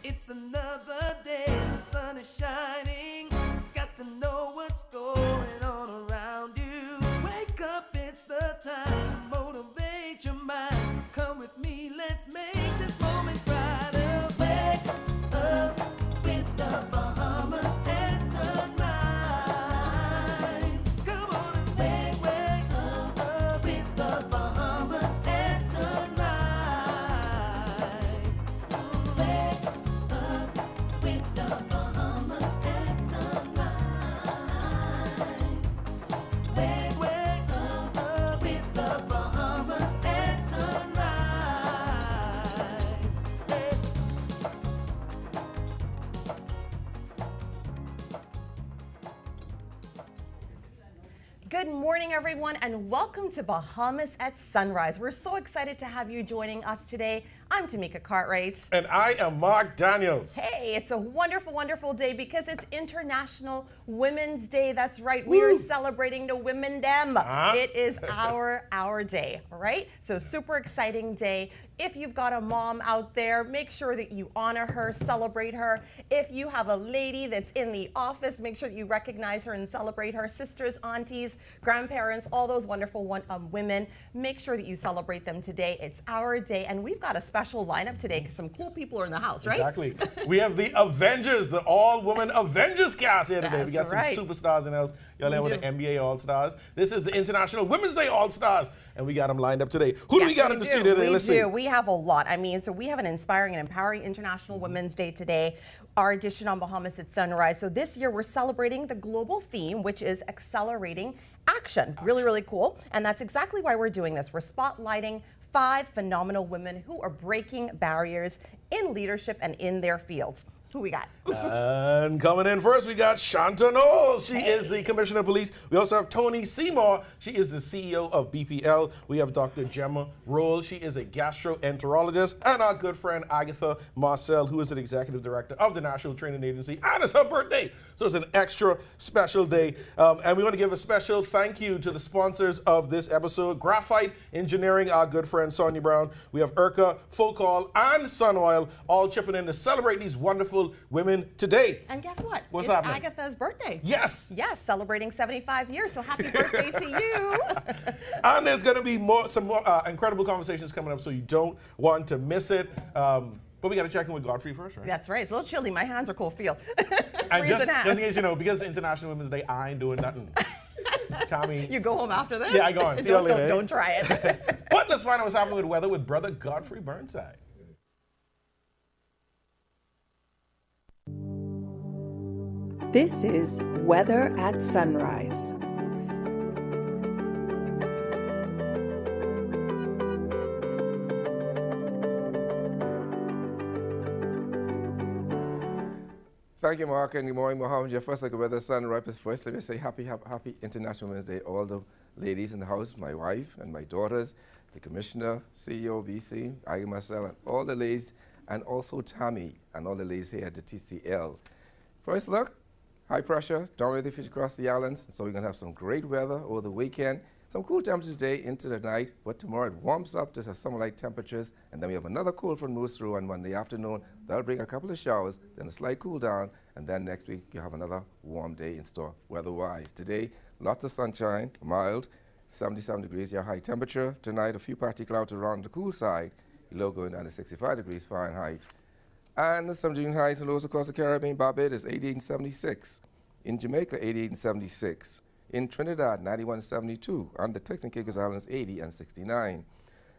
It's another day, the sun is shining. Got to know what's going on around you. Wake up, it's the time to motivate your mind. Come with me, let's make this moment brighter. Wake up with the Bahamas at sunrise. Come on and wake up with the Bahamas at sunrise. Wake up with the Bahamas at sunrise. Wake up with the Bahamas at sunrise. Hey. Good morning, everyone, and welcome to Bahamas at Sunrise. We're so excited to have you joining us today. I'm Tamika Cartwright. And I am Mark Daniels. Hey, it's a wonderful, wonderful day because it's International Women's Day. That's right. We are celebrating the women dem. It is our day, all right? So super exciting day. If you've got a mom out there, make sure that you honor her, celebrate her. If you have a lady that's in the office, make sure that you recognize her and celebrate her. Sisters, aunties, grandparents, all those wonderful women, make sure that you celebrate them today. It's our day, and we've got a special lineup today because some cool people are in the house, right? Exactly. We have the Avengers, the all-woman Avengers cast here today. That's We got right. some superstars in the house. Y'all We have with do. the NBA All-Stars. This is the International Women's Day All-Stars, and we got them lined up today. Who do we got in the studio today? Let's see. We have a lot. I mean, so we have an inspiring and empowering International Women's Day today, our edition on Bahamas at Sunrise. So this year we're celebrating the global theme, which is accelerating action. Really, really cool. And that's exactly why we're doing this. We're spotlighting 5 phenomenal women who are breaking barriers in leadership and in their fields. Who we got? And coming in first, we got Shanta Knowles. She is the Commissioner of Police. We also have Tony Seymour. She is the CEO of BPL. We have Dr. Gemma Roll. She is a gastroenterologist. And our good friend Agatha Marcel, who is the Executive Director of the National Training Agency. And it's her birthday. So it's an extra special day. And we want to give a special thank you to the sponsors of this episode. Graphite Engineering, our good friend Sonia Brown. We have Urca, Focol, and Sun Oil all chipping in to celebrate these wonderful women today. And guess what? What's it's happening? Agatha's birthday. Yes. Yes, celebrating 75 years. So happy birthday to you. And there's going to be some more incredible conversations coming up, so you don't want to miss it. But we got to check in with Godfrey first, right? That's right. It's a little chilly. My hands are cold. Feel. And just Freezing in hands. case you know, because it's International Women's Day, I ain't doing nothing. Tommy. You go home after this? Yeah, I go on. See you later. Don't try it. But let's find out what's happening with weather with Brother Godfrey Burnside. This is Weather at Sunrise. Thank you, Mark, and good morning, Mohammed. Your first look at weather, sunrise is first. Let me say happy International Women's Day. All the ladies in the house, my wife and my daughters, the Commissioner, CEO, BC, I myself, and all the ladies, and also Tammy, and all the ladies here at the TCL. First look, high pressure, downward fish across the islands, so we're going to have some great weather over the weekend. Some cool temperatures today into the night, but tomorrow it warms up to summer-like temperatures, and then we have another cool front moves through on Monday afternoon. That'll bring a couple of showers, then a slight cool down, and then next week you have another warm day in store weather-wise. Today, lots of sunshine, mild, 77 degrees your high temperature. Tonight, a few partly clouds around the cool side, low going down to 65 degrees Fahrenheit. And some June highs and lows across the Caribbean. Barbados, 88.76. In Jamaica, 88.76. In Trinidad, 91.72. On the Turks and Caicos Islands, 80 and 69.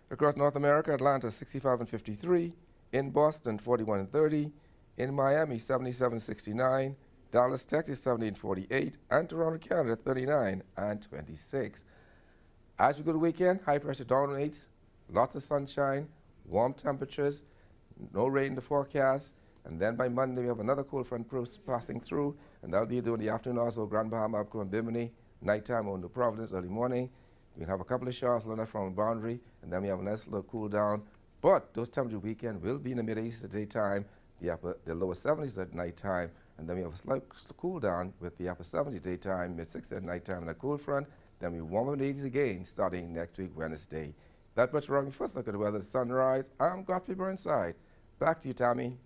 Across North America, Atlanta, 65 and 53. In Boston, 41 and 30. In Miami, 77.69. Dallas, Texas, 70 and 48. And Toronto, Canada, 39 and 26. As we go to the weekend, high pressure dominates. Lots of sunshine, warm temperatures, no rain in the forecast. And then by Monday, we have another cold front passing through, and that'll be during the afternoon also, Grand Bahama, Upco, and Bimini. Nighttime on the Providence, early morning. We'll have a couple of showers along that front boundary, and then we have a nice little cool down. But those temperatures weekend will be in the mid-80s at daytime, the lower 70s at nighttime, and then we have a slight cool down with the upper 70s daytime, mid-60s at nighttime, and a cool front. Then we warm up in the 80s again starting next week, Wednesday. That much wrong. First look at the weather, sunrise. I'm Godfrey Burnside. Back to you, Tommy.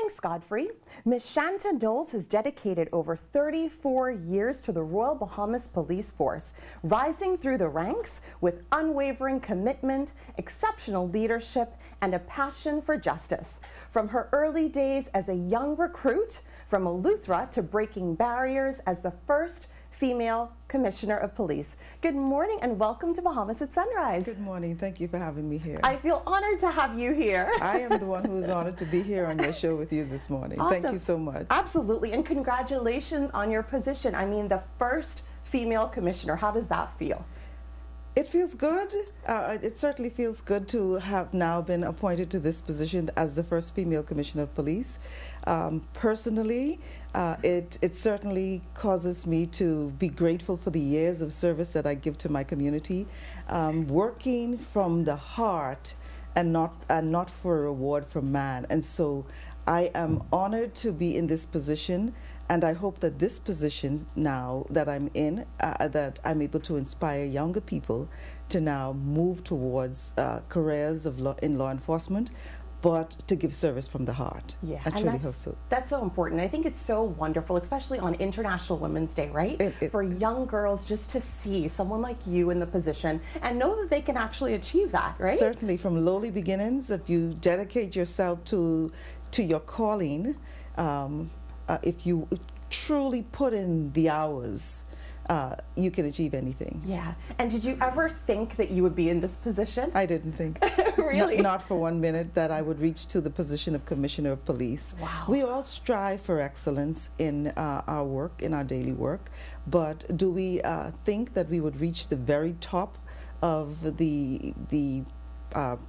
Thanks, Godfrey. Ms. Shanta Knowles has dedicated over 34 years to the Royal Bahamas Police Force, rising through the ranks with unwavering commitment, exceptional leadership, and a passion for justice. From her early days as a young recruit from Eleuthera to breaking barriers as the first female Commissioner of Police. Good morning and welcome to Bahamas at Sunrise. Good morning. Thank you for having me here. I feel honored to have you here. I am the one who is honored to be here on your show with you this morning. Awesome. Thank you so much. Absolutely, and congratulations on your position. I mean, the first female commissioner. How does that feel? It feels good. It certainly feels good to have now been appointed to this position as the first female Commissioner of Police. Personally, it certainly causes me to be grateful for the years of service that I give to my community, working from the heart and not for a reward from man. And so I am honored to be in this position. And I hope that this position now that I'm in, that I'm able to inspire younger people to now move towards careers in law enforcement, but to give service from the heart. Yeah, I truly hope so. That's so important. I think it's so wonderful, especially on International Women's Day, right? For young girls just to see someone like you in the position and know that they can actually achieve that, right? Certainly, from lowly beginnings, if you dedicate yourself to your calling, if you truly put in the hours, you can achieve anything. Yeah. And did you ever think that you would be in this position? I didn't think. Really? Not for 1 minute that I would reach to the position of Commissioner of Police. Wow. We all strive for excellence in our work, in our daily work, but do we think that we would reach the very top of the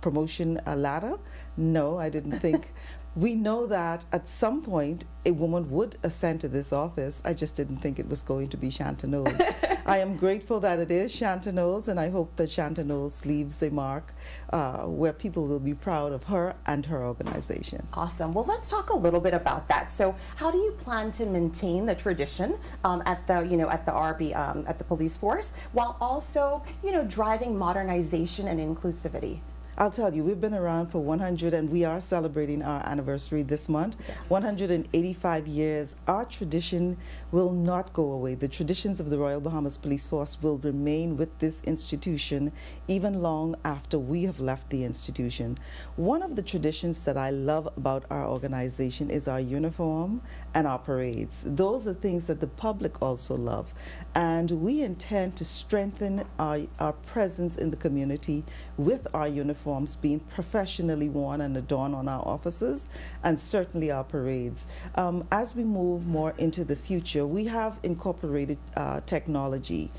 promotion ladder? No, I didn't think. We know that at some point a woman would ascend to this office. I just didn't think it was going to be Shanta Knowles. I am grateful that it is Shanta Knowles, and I hope that Shanta Knowles leaves a mark where people will be proud of her and her organization. Awesome. Well, let's talk a little bit about that. So, how do you plan to maintain the tradition at the RB at the police force, while also driving modernization and inclusivity? I'll tell you, we've been around for 100, and we are celebrating our anniversary this month. 185 years. Our tradition will not go away. The traditions of the Royal Bahamas Police Force will remain with this institution even long after we have left the institution. One of the traditions that I love about our organization is our uniform and our parades. Those are things that the public also love. And we intend to strengthen our presence in the community with our uniforms being professionally worn and adorned on our offices, and certainly our parades. As we move more into the future, we have incorporated technology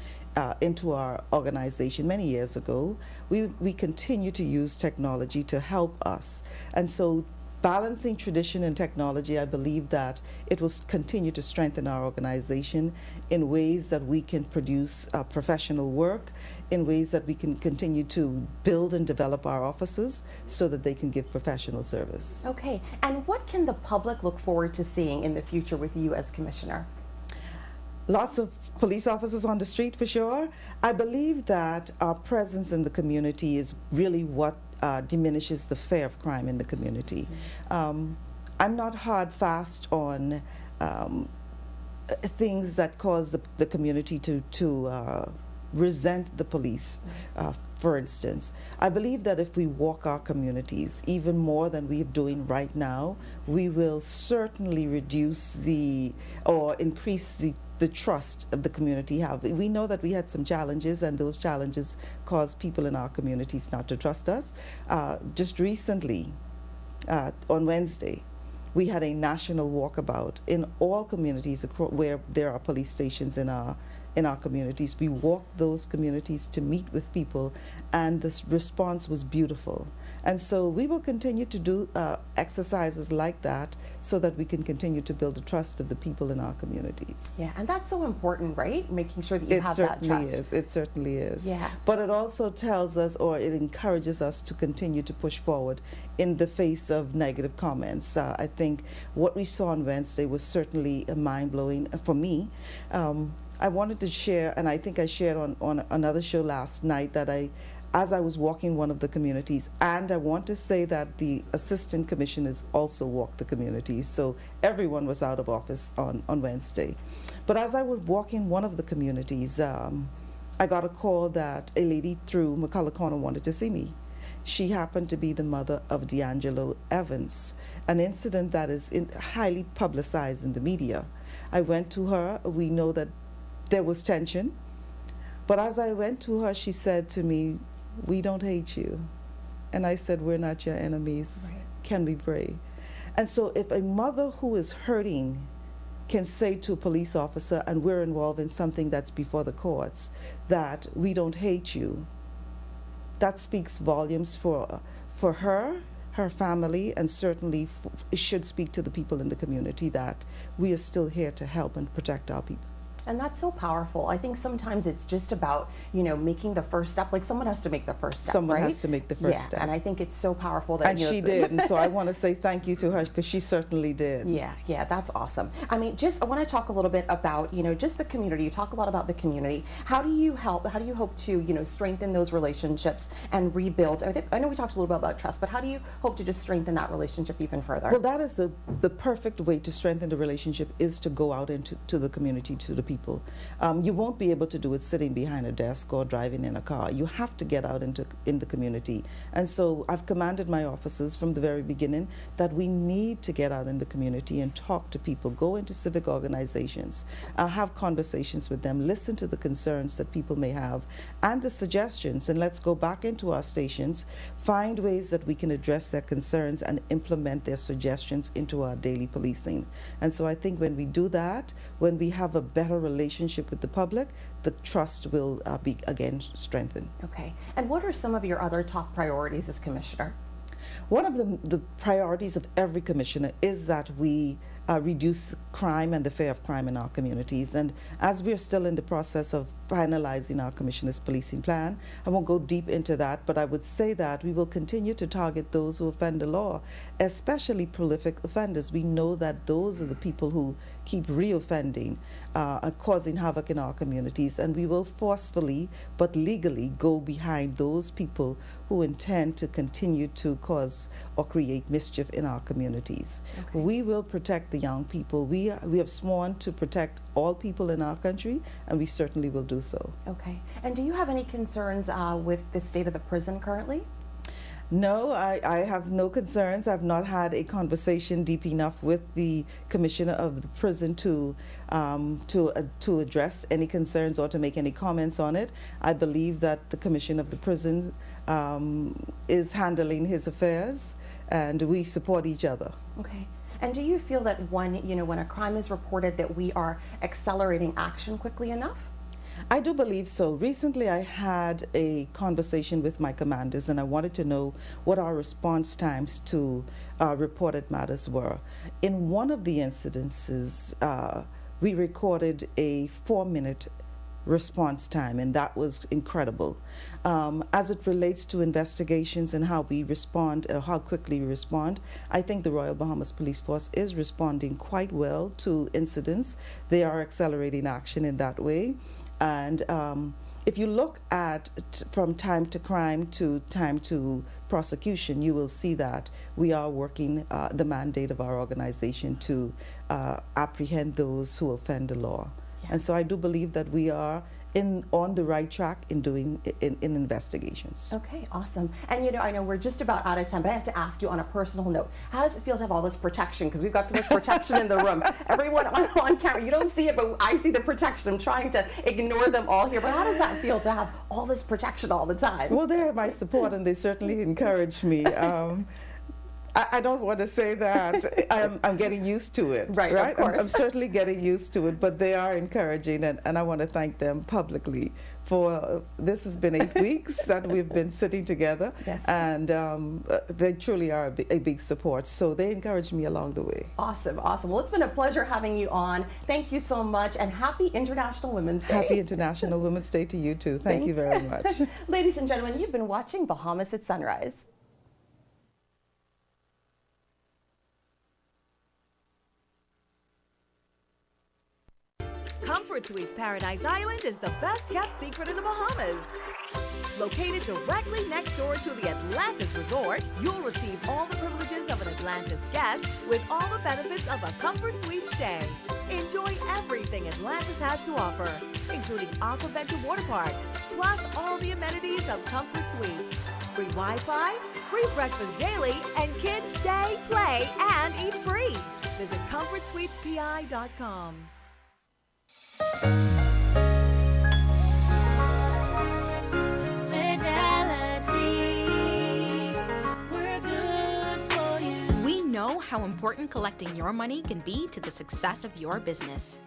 into our organization many years ago. We continue to use technology to help us. And so balancing tradition and technology, I believe that it will continue to strengthen our organization in ways that we can produce professional work, in ways that we can continue to build and develop our offices so that they can give professional service. Okay, and what can the public look forward to seeing in the future with you as Commissioner? Lots of police officers on the street, for sure. I believe that our presence in the community is really what diminishes the fear of crime in the community. I'm not hard fast on things that cause the community to resent the police, for instance. I believe that if we walk our communities even more than we are doing right now, we will certainly reduce or increase the trust of the community have. We know that we had some challenges, and those challenges caused people in our communities not to trust us. Just recently, on Wednesday, we had a national walkabout in all communities where there are police stations in our communities. We walked those communities to meet with people, and the response was beautiful. And so we will continue to do exercises like that so that we can continue to build the trust of the people in our communities. Yeah, and that's so important, right? Making sure that you have that trust. It certainly is. Yeah. But it also tells us, or it encourages us to continue to push forward in the face of negative comments. I think what we saw on Wednesday was certainly mind-blowing for me. I wanted to share, and I think I shared on another show last night, that as I was walking one of the communities, and I want to say that the assistant commissioners also walked the communities, so everyone was out of office on Wednesday. But as I was walking one of the communities, I got a call that a lady through McCullough Corner wanted to see me. She happened to be the mother of D'Angelo Evans, an incident that is highly publicized in the media. I went to her. We know that there was tension. But as I went to her, she said to me, "We don't hate you." And I said, "We're not your enemies. Right. Can we pray?" And so if a mother who is hurting can say to a police officer, and we're involved in something that's before the courts, that we don't hate you, that speaks volumes for her, her family, and certainly it should speak to the people in the community that we are still here to help and protect our people. And that's so powerful. I think sometimes it's just about, you know, making the first step. Like someone has to make the first step, Someone right? has to make the first step. And I think it's so powerful that And she did, and so I want to say thank you to her because she certainly did. Yeah, that's awesome. I mean, I want to talk a little bit about, you know, just the community. You talk a lot about the community. How do you hope to, you know, strengthen those relationships and rebuild? I know we talked a little bit about trust, but how do you hope to just strengthen that relationship even further? Well, that is the perfect way to strengthen the relationship, is to go out into the community, to the people. You won't be able to do it sitting behind a desk or driving in a car. You have to get out in the community. And so I've commanded my officers from the very beginning that we need to get out in the community and talk to people, go into civic organizations, have conversations with them, listen to the concerns that people may have and the suggestions, and let's go back into our stations, find ways that we can address their concerns and implement their suggestions into our daily policing. And so I think when we do that, when we have a better relationship with the public, the trust will be again strengthened. Okay. And what are some of your other top priorities as commissioner? One of the priorities of every commissioner is that we reduce crime and the fear of crime in our communities. And as we're still in the process of finalizing our commissioner's policing plan, I won't go deep into that, but I would say that we will continue to target those who offend the law, especially prolific offenders. We know that those are the people who keep reoffending, causing havoc in our communities, and we will forcefully but legally go behind those people who intend to continue to cause or create mischief in our communities. Okay. We will protect the young people. We have sworn to protect all people in our country, and we certainly will do so. Okay. And do you have any concerns with the state of the prison currently? No, I have no concerns. I've not had a conversation deep enough with the commissioner of the prison to address any concerns or to make any comments on it. I believe that the commissioner of the prison is handling his affairs, and we support each other. Okay. And do you feel that when a crime is reported, that we are accelerating action quickly enough? I do believe so. Recently I had a conversation with my commanders, and I wanted to know what our response times to reported matters were. In one of the incidences, we recorded a 4-minute response time, and that was incredible. As it relates to investigations and how we respond, or how quickly we respond, I think the Royal Bahamas Police Force is responding quite well to incidents. They are accelerating action in that way. And if you look at from time to crime to time to prosecution, you will see that we are working the mandate of our organization to apprehend those who offend the law. Yeah. And so I do believe that we are on the right track in doing in investigations. Okay, awesome. And I know we're just about out of time, but I have to ask you on a personal note, how does it feel to have all this protection? Because we've got so much protection in the room. Everyone on camera, you don't see it, but I see the protection. I'm trying to ignore them all here, but how does that feel to have all this protection all the time? Well, they're my support, and they certainly encourage me. I don't want to say that I'm getting used to it. Right? Of course. I'm certainly getting used to it, but they are encouraging, and I want to thank them publicly for this has been 8 weeks that we've been sitting together. Yes. And they truly are a big support, so they encourage me along the way. Awesome, awesome. Well, it's been a pleasure having you on. Thank you so much, and happy International Women's Day. Happy International Women's Day to you too. Thank you very much. Ladies and gentlemen, you've been watching Bahamas at Sunrise. Comfort Comfort Suites Paradise Island is the best kept secret in the Bahamas. Located directly next door to the Atlantis Resort, you'll receive all the privileges of an Atlantis guest with all the benefits of a Comfort Suite stay. Enjoy everything Atlantis has to offer, including Aquaventure Water Park, plus all the amenities of Comfort Suites. Free Wi-Fi, free breakfast daily, and kids stay, play, and eat free. Visit ComfortSuitesPI.com. We know how important collecting your money can be to the success of your business.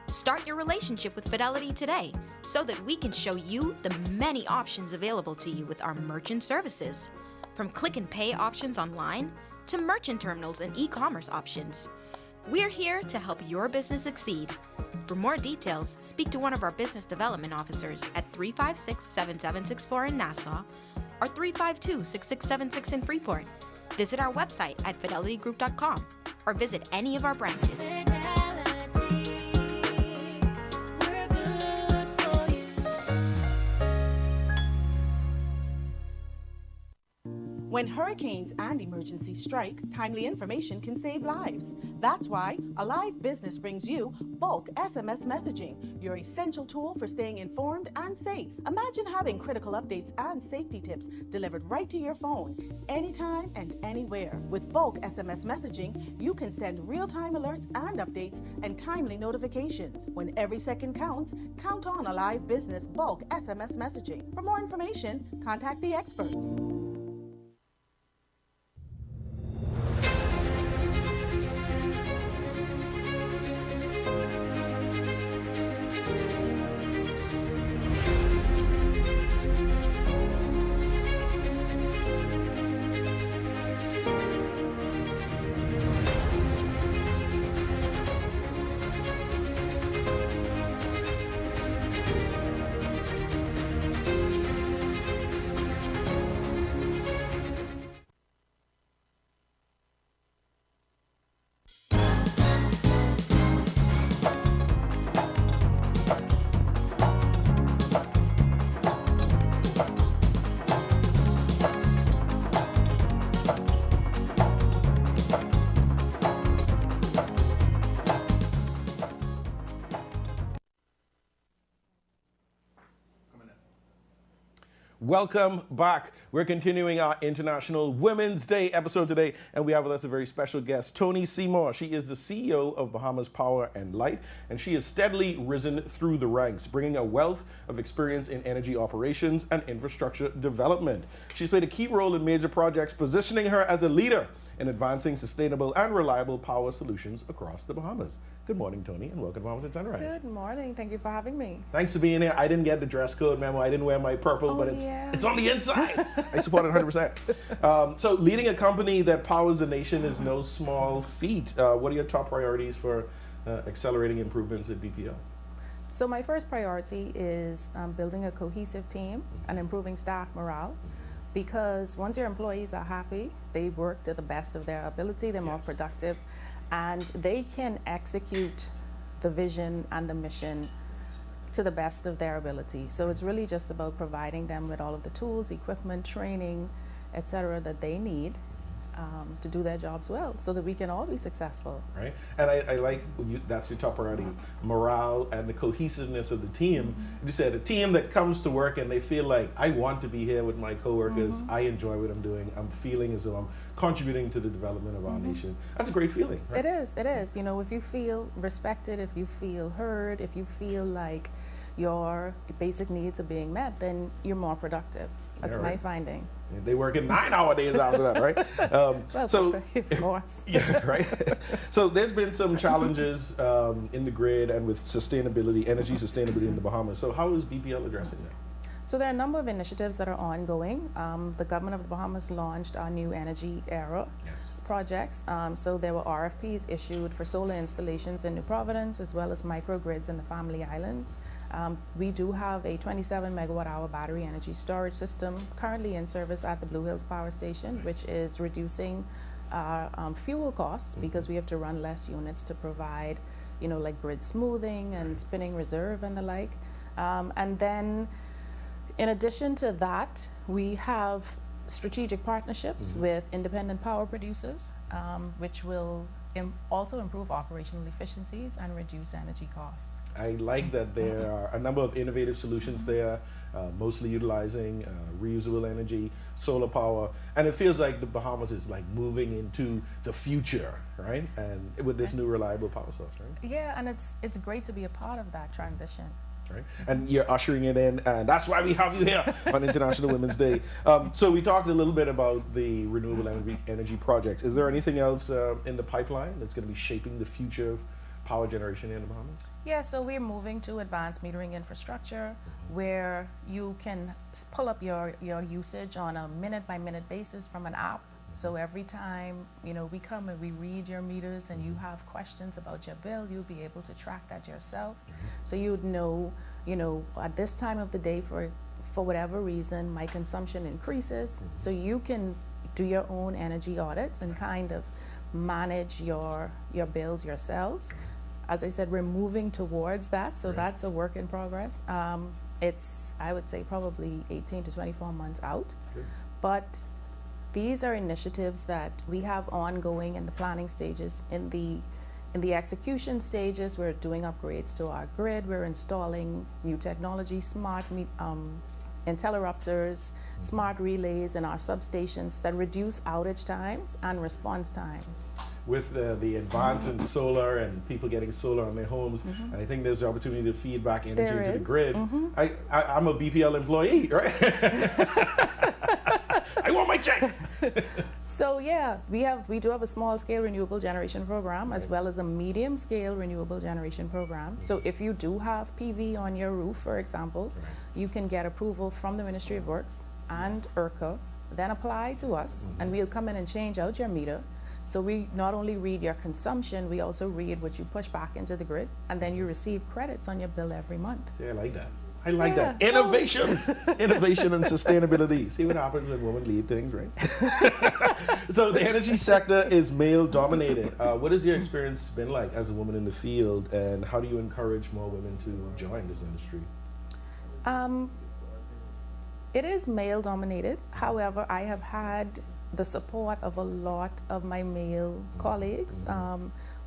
Start your relationship with Fidelity today so that we can show you the many options available to you with our merchant services. From click and pay options online to merchant terminals and e-commerce options. We're here to help your business succeed. For more details, speak to one of our business development officers at 356-7764 in Nassau or 352-6676 in Freeport. Visit our website at fidelitygroup.com or visit any of our branches. When hurricanes and emergencies strike, timely information can save lives. That's why Alive Business brings you bulk SMS messaging, your essential tool for staying informed and safe. Imagine having critical updates and safety tips delivered right to your phone, anytime and anywhere. With bulk SMS messaging, you can send real-time alerts and updates and timely notifications. When every second counts, count on Alive Business bulk SMS messaging. For more information, contact the experts. Welcome back. We're continuing our International Women's Day episode today, and we have with us a very special guest, Toni Seymour. She is the CEO of Bahamas Power and Light, and she has steadily risen through the ranks, bringing a wealth of experience in energy operations and infrastructure development. She's played a key role in major projects, positioning her as a leader in advancing sustainable and reliable power solutions across the Bahamas. Good morning, Toni, and welcome to Bahamas at Sunrise. Good morning. Thank you for having me. Thanks for being here. I didn't get the dress code memo. I didn't wear my purple, but it's on the inside. I support it 100%. So leading a company that powers the nation is no small feat. What are your top priorities for accelerating improvements at BPL? So my first priority is building a cohesive team and improving staff morale. Because once your employees are happy, they work to the best of their ability, they're more productive, and they can execute the vision and the mission to the best of their ability. So it's really just about providing them with all of the tools, equipment, training, etc. that they need to do their jobs well, so that we can all be successful. Right, and I like that's your top priority, morale and the cohesiveness of the team. You said a team that comes to work and they feel like, I want to be here with my coworkers, I enjoy what I'm doing, I'm feeling as though I'm contributing to the development of our nation. That's a great feeling, right? It is. You know, if you feel respected, if you feel heard, if you feel like your basic needs are being met, then you're more productive. That's my finding. And they work in 9-hour days after that, right? Well, so, of course. Yeah, right. So there's been some challenges in the grid and with sustainability, energy sustainability in the Bahamas. So how is BPL addressing that? So there are a number of initiatives that are ongoing. The government of the Bahamas launched our new energy era projects. So there were RFPs issued for solar installations in New Providence, as well as microgrids in the Family Islands. We do have a 27 megawatt hour battery energy storage system currently in service at the Blue Hills Power Station, which is reducing our fuel costs because we have to run less units to provide like grid smoothing and spinning reserve and the like. And then in addition to that, we have strategic partnerships with independent power producers, which will also improve operational efficiencies and reduce energy costs. I like that there are a number of innovative solutions there, mostly utilizing reusable energy, solar power, and it feels like the Bahamas is like moving into the future, right? And with this new reliable power source, right? Yeah, and it's great to be a part of that transition. Right? And you're ushering it in, and that's why we have you here on International Women's Day. So we talked a little bit about the renewable energy projects. Is there anything else in the pipeline that's going to be shaping the future of power generation in the Bahamas? Yeah, so we're moving to advanced metering infrastructure where you can pull up your usage on a minute-by-minute basis from an app. So every time, we come and we read your meters and you have questions about your bill, you'll be able to track that yourself. So you'd know, at this time of the day, for whatever reason, my consumption increases. So you can do your own energy audits and kind of manage your bills yourselves. As I said, we're moving towards that, so that's a work in progress. It's, I would say, probably 18 to 24 months out. But these are initiatives that we have ongoing in the planning stages. In the execution stages, we're doing upgrades to our grid. We're installing new technology, smart interrupters, smart relays in our substations that reduce outage times and response times. With the advance in solar and people getting solar on their homes, and I think there's the opportunity to feed back energy into the grid. I'm a BPL employee, right? I want my check. So yeah, we do have a small scale renewable generation program as well as a medium scale renewable generation program. So if you do have PV on your roof, for example, you can get approval from the Ministry of Works and ERCA, then apply to us, and we'll come in and change out your meter. So we not only read your consumption, we also read what you push back into the grid, and then you receive credits on your bill every month. See, I like that. I like that. Innovation. Innovation and sustainability. See what happens when women lead things, right? So the energy sector is male dominated. What has your experience been like as a woman in the field, and how do you encourage more women to join this industry? It is male dominated. However, I have had the support of a lot of my male colleagues.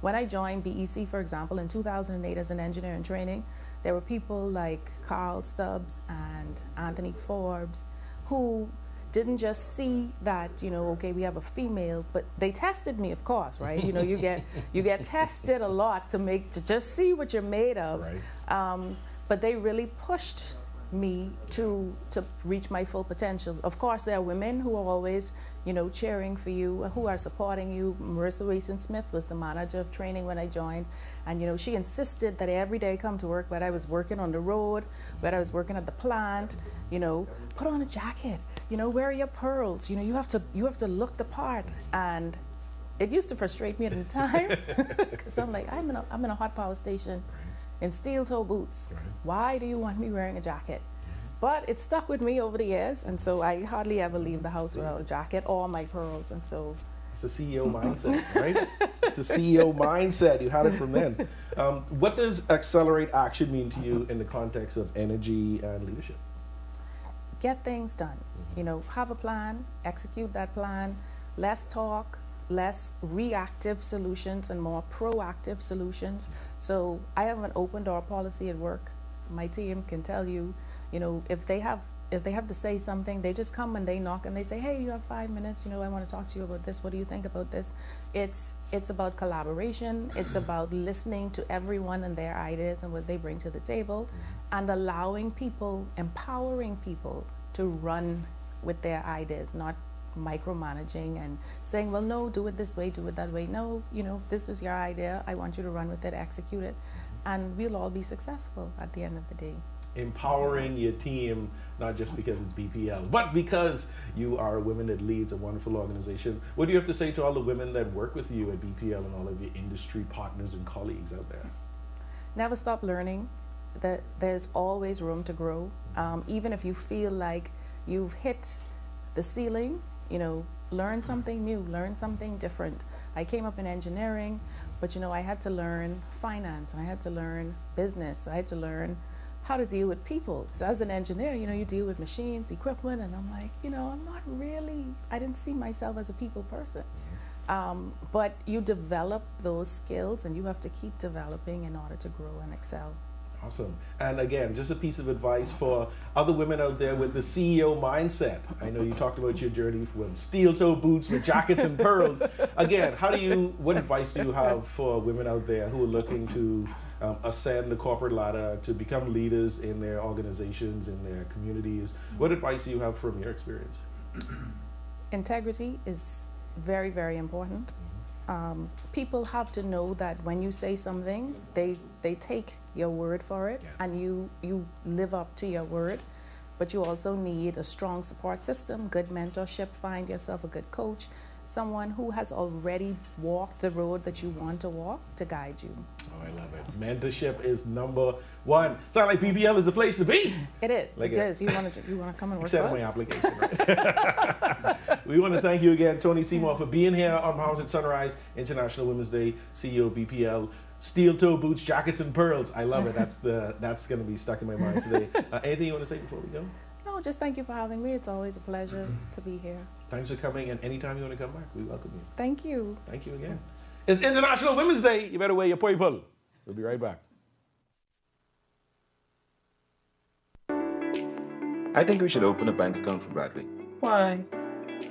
When I joined BEC, for example, in 2008 as an engineer in training, there were people like Carl Stubbs and Anthony Forbes who didn't just see that, okay, we have a female, but they tested me, of course, right? You get tested a lot to just see what you're made of. Right. But they really pushed me to reach my full potential. Of course, there are women who are always, cheering for you, who are supporting you. Marissa Wason-Smith was the manager of training when I joined, and she insisted that every day I come to work, whether I was working on the road, whether I was working at the plant, put on a jacket, wear your pearls, you have to look the part. And it used to frustrate me at the time because I'm like, I'm in a hot power station in steel toe boots. Why do you want me wearing a jacket? But it stuck with me over the years, and so I hardly ever leave the house without a jacket or my pearls, and so. It's a CEO mindset, right? It's the CEO mindset. You had it from then. What does accelerate action mean to you in the context of energy and leadership? Get things done. Have a plan, execute that plan, less talk, less reactive solutions and more proactive solutions. So I have an open door policy at work. My teams can tell you, if they have to say something, they just come and they knock and they say, hey, you have 5 minutes, I want to talk to you about this. What do you think about this? It's about collaboration. It's about listening to everyone and their ideas and what they bring to the table, and allowing people, empowering people to run with their ideas, not micromanaging and saying, well, no, do it this way, do it that way. No, this is your idea. I want you to run with it, execute it, and we'll all be successful at the end of the day. Empowering your team, not just because it's BPL, but because you are a woman that leads a wonderful organization. What do you have to say to all the women that work with you at BPL and all of your industry partners and colleagues out there? Never stop learning. That there's always room to grow. Even if you feel like you've hit the ceiling, learn something new, learn something different. I came up in engineering, But you know, I had to learn finance, I had to learn business, I had to learn how to deal with people. So as an engineer, you know, you deal with machines, equipment, and I'm like, you know, I'm not really, I didn't see myself as a people person. But you develop those skills and you have to keep developing in order to grow and excel. Awesome. And again, just a piece of advice for other women out there with the CEO mindset. I know you talked about your journey from steel-toe boots with jackets and pearls. Again, what advice do you have for women out there who are looking to ascend the corporate ladder, to become leaders in their organizations, in their communities? What advice do you have from your experience? Integrity is very, very important. People have to know that when you say something, they take your word for it, and you live up to your word. But you also need a strong support system, good mentorship, find yourself a good coach, someone who has already walked the road that you want to walk to guide you. Oh, I love it. Mentorship is number one. Sounds like BPL is the place to be. It is. Like it is. You want to come and work Send for my us? application. Right? We want to thank you again, Tony Seymour, for being here on Bahamas at Sunrise, International Women's Day, CEO of BPL. Steel-toe boots, jackets, and pearls. I love it. That's going to be stuck in my mind today. Anything you want to say before we go? No, just thank you for having me. It's always a pleasure to be here. Thanks for coming, and anytime you want to come back, we welcome you. Thank you. Thank you again. It's International Women's Day. You better wear your purple. We'll be right back. I think we should open a bank account for Bradley. Why?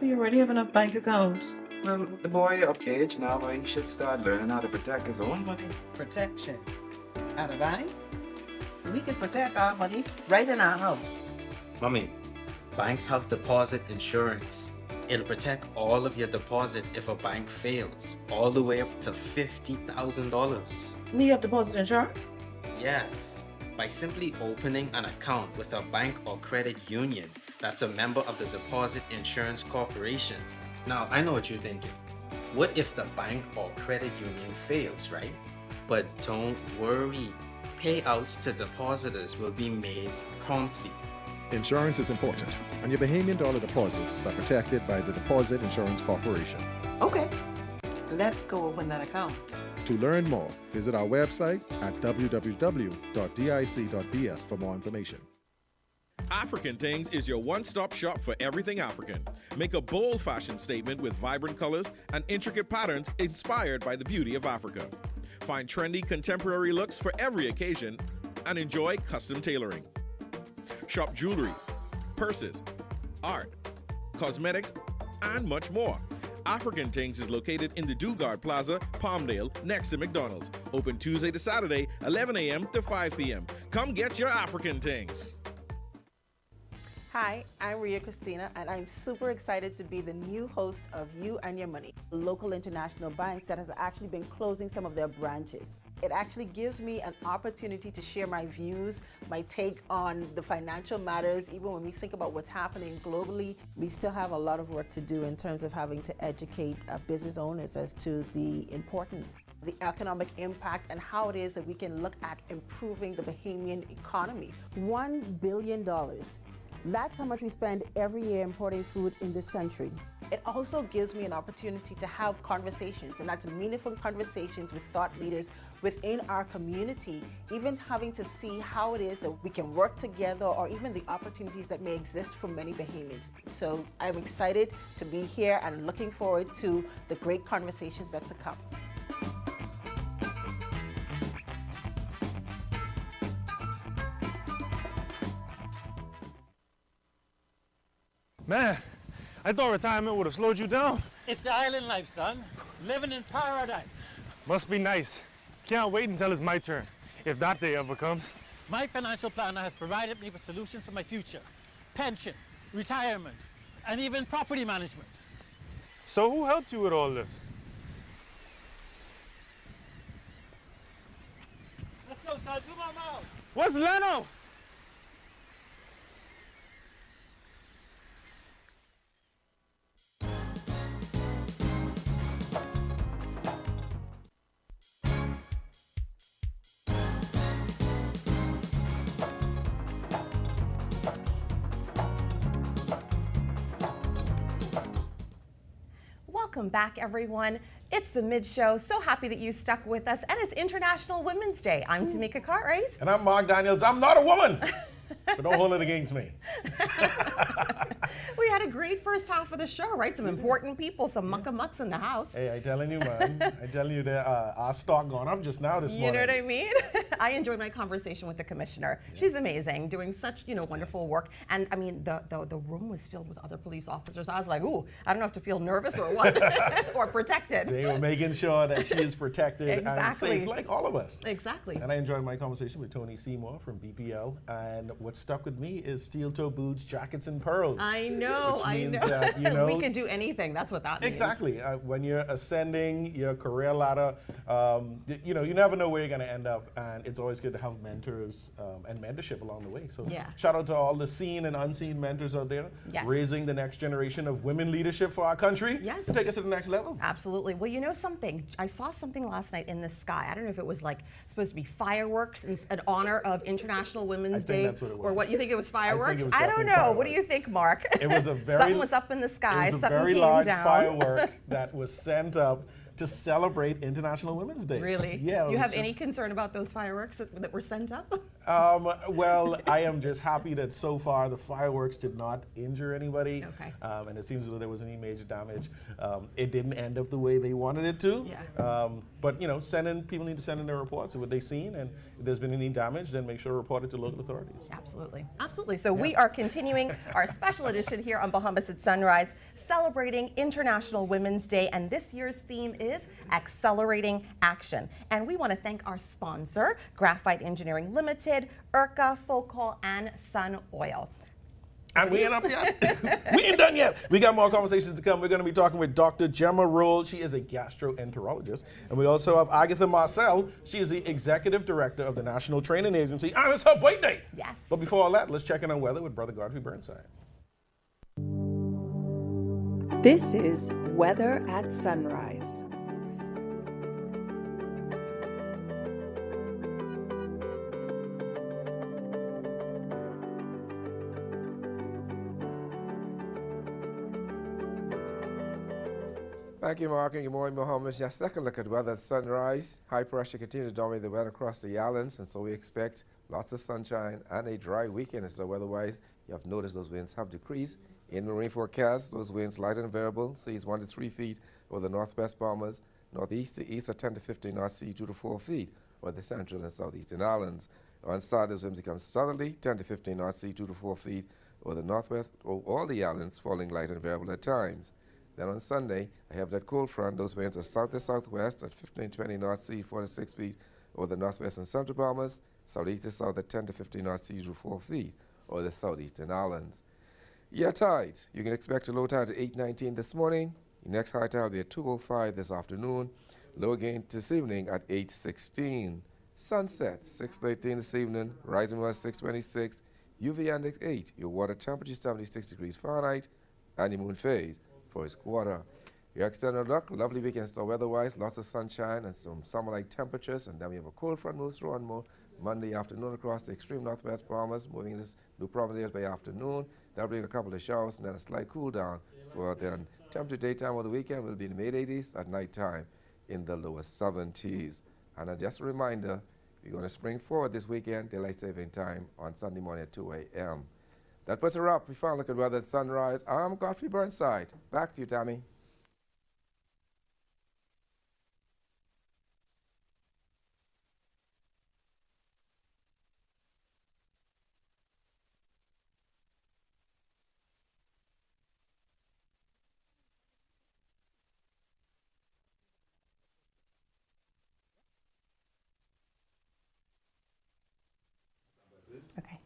We already have enough bank accounts. Well, the boy of age now, he should start learning how to protect his own money. Protection. At a bank? We can protect our money right in our house. Mommy, banks have deposit insurance. It'll protect all of your deposits if a bank fails, all the way up to $50,000. We have deposit insurance? Yes, by simply opening an account with a bank or credit union that's a member of the Deposit Insurance Corporation. Now, I know what you're thinking. What if the bank or credit union fails, right? But don't worry. Payouts to depositors will be made promptly. Insurance is important, and your Bahamian dollar deposits are protected by the Deposit Insurance Corporation. Okay. Let's go open that account. To learn more, visit our website at www.dic.bs for more information. African Things is your one-stop shop for everything African. Make a bold fashion statement with vibrant colors and intricate patterns inspired by the beauty of Africa. Find trendy contemporary looks for every occasion and enjoy custom tailoring. Shop jewelry, purses, art, cosmetics, and much more. African Things is located in the Dugard Plaza, Palmdale, next to McDonald's. Open Tuesday to Saturday, 11 a.m. to 5 p.m. Come get your African Things. Hi, I'm Ria Christina, and I'm super excited to be the new host of You and Your Money, local international banks that has actually been closing some of their branches. It actually gives me an opportunity to share my views, my take on the financial matters. Even when we think about what's happening globally, we still have a lot of work to do in terms of having to educate business owners as to the importance, the economic impact, and how it is that we can look at improving the Bahamian economy. $1 billion. That's how much we spend every year importing food in this country. It also gives me an opportunity to have conversations, and that's meaningful conversations with thought leaders within our community, even having to see how it is that we can work together, or even the opportunities that may exist for many Bahamians. So I'm excited to be here and looking forward to the great conversations that's to come. Man, I thought retirement would have slowed you down. It's the island life, son. Living in paradise. Must be nice. Can't wait until it's my turn, if that day ever comes. My financial planner has provided me with solutions for my future. Pension, retirement, and even property management. So who helped you with all this? Let's go, son. To my mouth. What's Leno? Welcome back, everyone. It's the mid-show. So happy that you stuck with us. And it's International Women's Day. I'm Tamika Cartwright. And I'm Mark Daniels. I'm not a woman. So don't hold it against me. We had a great first half of the show, right? Some important people, some muckamucks in the house. Hey, I telling you, man. I telling you that our stock gone up just now this morning. You know what I mean? I enjoyed my conversation with the commissioner. Yeah. She's amazing, doing such wonderful work. And I mean, the room was filled with other police officers. I was like, ooh, I don't know if to feel nervous or what, or protected. They were making sure that she is protected and safe, like all of us. Exactly. And I enjoyed my conversation with Tony Seymour from BPL. And what stuck with me is steel-toe boots, jackets, and pearls. I know, which means that, you know, we can do anything. That's what that means. Exactly. When you're ascending your career ladder, you never know where you're going to end up, and it's always good to have mentors and mentorship along the way. So shout out to all the seen and unseen mentors out there, raising the next generation of women leadership for our country to take us to the next level. Absolutely. Well, you know something? I saw something last night in the sky. I don't know if it was like supposed to be fireworks in honor of International Women's Day. That's what it was. Or what, you think it was fireworks? I don't know. Fireworks. What do you think, Mark? It was a very something was up in the sky. It was a something very came large down. firework that was sent up to celebrate International Women's Day. Really? Yeah. You have any concern about those fireworks that were sent up? Well, I am just happy that so far the fireworks did not injure anybody. Okay. And it seems as though there wasn't any major damage. It didn't end up the way they wanted it to. Yeah. But people need to send in their reports of what they've seen, and if there's been any damage, then make sure to report it to local authorities. Absolutely. Absolutely. So we are continuing our special edition here on Bahamas at Sunrise, celebrating International Women's Day, and this year's theme is Accelerating Action. And we want to thank our sponsor, Graphite Engineering Limited, Urca, Focol, and Sun Oil. And we ain't up yet. We ain't done yet. We got more conversations to come. We're going to be talking with Dr. Gemma Roll. She is a gastroenterologist. And we also have Agatha Marcel. She is the executive director of the National Training Agency. And it's her birthday. Yes. But before all that, let's check in on weather with Brother Godfrey Burnside. This is Weather at Sunrise. Thank you, Mark, and good morning, Bahamas. Your second look at weather at sunrise. High pressure continues to dominate the weather across the islands, and so we expect lots of sunshine and a dry weekend. And so weather-wise, you have noticed those winds have decreased. In marine forecast, those winds light and variable, seas 1 to 3 feet over the northwest Bahamas, northeast to east at 10 to 15 knots, sea 2 to 4 feet over the central and southeastern islands. On Saturday, those winds become southerly, 10 to 15 knots, sea 2 to 4 feet over the northwest, over all the islands, falling light and variable at times. Then on Sunday, I have that cold front. Those winds are south to southwest at 15 to 20 knots, sea 4 to 6 feet over the northwest and central Bahamas, southeast to south at 10 to 15 knots, sea to 4 feet over the southeastern islands. Your tides, you can expect a low tide at 8:19 this morning. Your next high tide will be at 2:05 this afternoon. Low again this evening at 8:16. Sunset, 6:13 this evening. Rising was 6:26. UV index 8. Your water temperature 76 degrees Fahrenheit. And your moon phase. First quarter. Your external look, lovely weekend store weather-wise, lots of sunshine and some summer-like temperatures, and then we have a cold front moves through on Monday afternoon across the extreme northwest Bahamas, moving into New Providence areas by afternoon. That'll bring a couple of showers and then a slight cool down. For then temperature daytime of the weekend will be in the mid-80s, at nighttime in the lower 70s. And just a reminder, we're going to spring forward this weekend, daylight saving time on Sunday morning at 2 a.m. That puts a wrap. We finally look at weather at sunrise. I'm Godfrey Burnside. Back to you, Tammy. Okay.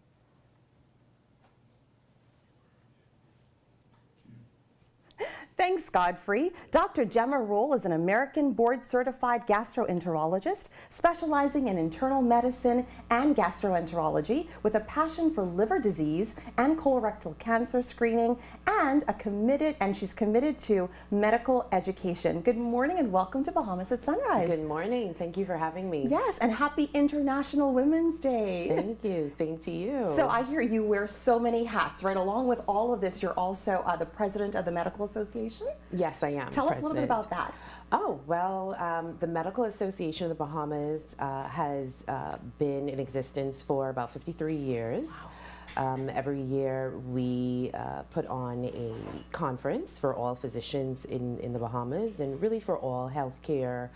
Thanks, Godfrey. Dr. Gemma Roll is an American board-certified gastroenterologist specializing in internal medicine and gastroenterology with a passion for liver disease and colorectal cancer screening and she's committed to medical education. Good morning and welcome to Bahamas at Sunrise. Good morning. Thank you for having me. Yes, and happy International Women's Day. Thank you. Same to you. So I hear you wear so many hats, right? Along with all of this, you're also the president of the Medical Association. Association? Yes, I am. Tell us a little bit President. about that. Oh, well, the Medical Association of the Bahamas has been in existence for about 53 years. Every year we put on a conference for all physicians in the Bahamas and really for all healthcare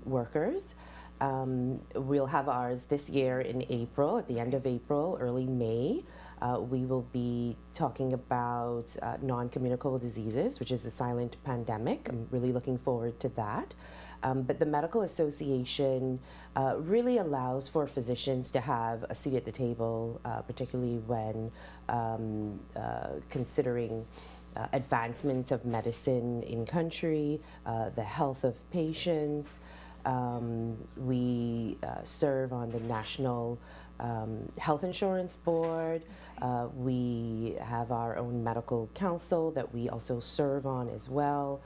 workers. We'll have ours this year in April, at the end of April, early May. We will be talking about non-communicable diseases, which is a silent pandemic. I'm really looking forward to that. But the Medical Association really allows for physicians to have a seat at the table, particularly when considering advancement of medicine in country, the health of patients. We serve on the National Health Insurance Board. We have our own medical council that we also serve on as well.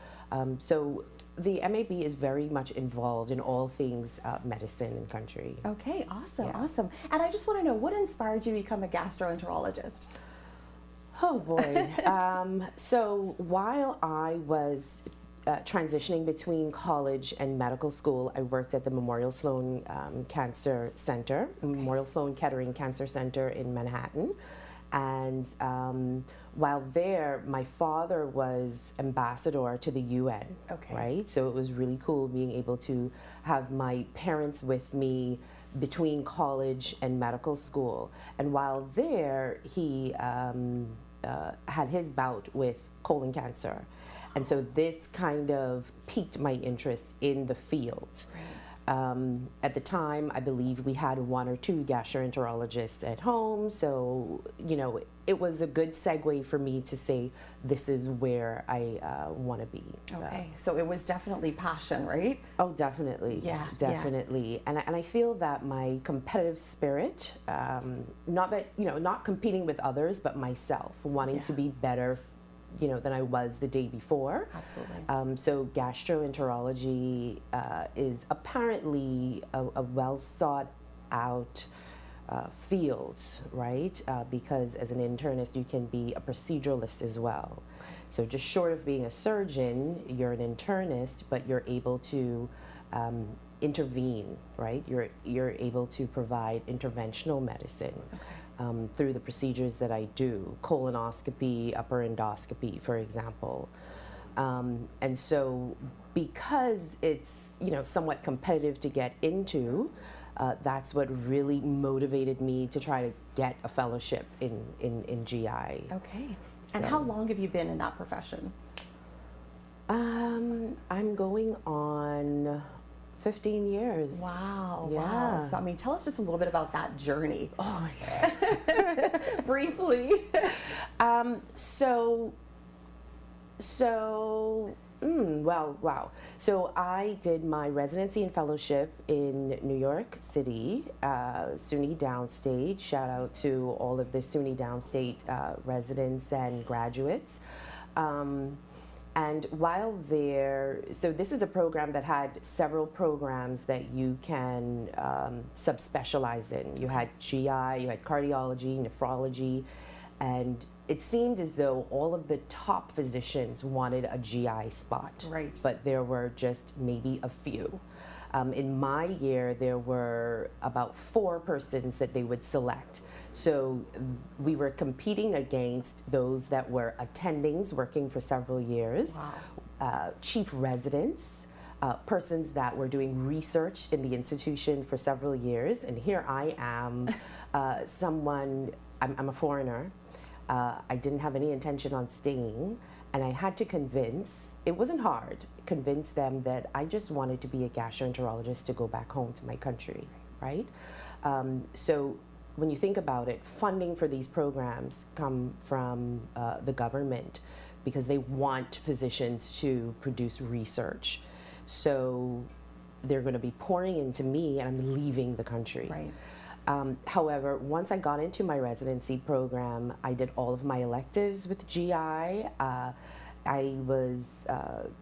So the MAB is very much involved in all things medicine in country. Okay, awesome, awesome. And I just want to know, what inspired you to become a gastroenterologist? Oh boy. So while I was transitioning between college and medical school, I worked at the Memorial Sloan Cancer Center, Memorial Sloan Kettering Cancer Center in Manhattan. And while there, my father was ambassador to the UN, right? So it was really cool being able to have my parents with me between college and medical school. And while there, he had his bout with colon cancer. And so this kind of piqued my interest in the field. At the time, I believe we had 1 or 2 gastroenterologists at home. So, you know, it was a good segue for me to say, this is where I want to be. Okay, so it was definitely passion, right? Oh, definitely. Yeah, definitely. And I feel that my competitive spirit, not that, you know, not competing with others, but myself, wanting to be better, you know, than I was the day before. Absolutely. So gastroenterology is apparently a well sought out field, right? Because as an internist, you can be a proceduralist as well. So just short of being a surgeon, you're an internist, but you're able to intervene, right? You're able to provide interventional medicine. Through the procedures that I do, colonoscopy, upper endoscopy, for example. And so because it's, you know, somewhat competitive to get into, that's what really motivated me to try to get a fellowship in GI. Okay. And how long have you been in that profession? I'm going on 15 years. Wow, Yeah. wow. So, I mean, tell us just a little bit about that journey. Oh my goodness. Briefly. Well, wow. So I did my residency and fellowship in New York City, SUNY Downstate. Shout out to all of the SUNY Downstate residents and graduates. And while there, so this is a program that had several programs that you can subspecialize in. You had GI, you had cardiology, nephrology, and it seemed as though all of the top physicians wanted a GI spot. Right. But there were just maybe a few. In my year, there were about 4 persons that they would select. So we were competing against those that were attendings working for several years, chief residents, persons that were doing research in the institution for several years. And here I am, I'm a foreigner. I didn't have any intention on staying. And I had to convince, it wasn't hard, convince them that I just wanted to be a gastroenterologist to go back home to my country, right? So when you think about it, funding for these programs come from the government because they want physicians to produce research. So they're going to be pouring into me and I'm leaving the country. Right. However, once I got into my residency program, I did all of my electives with GI. I was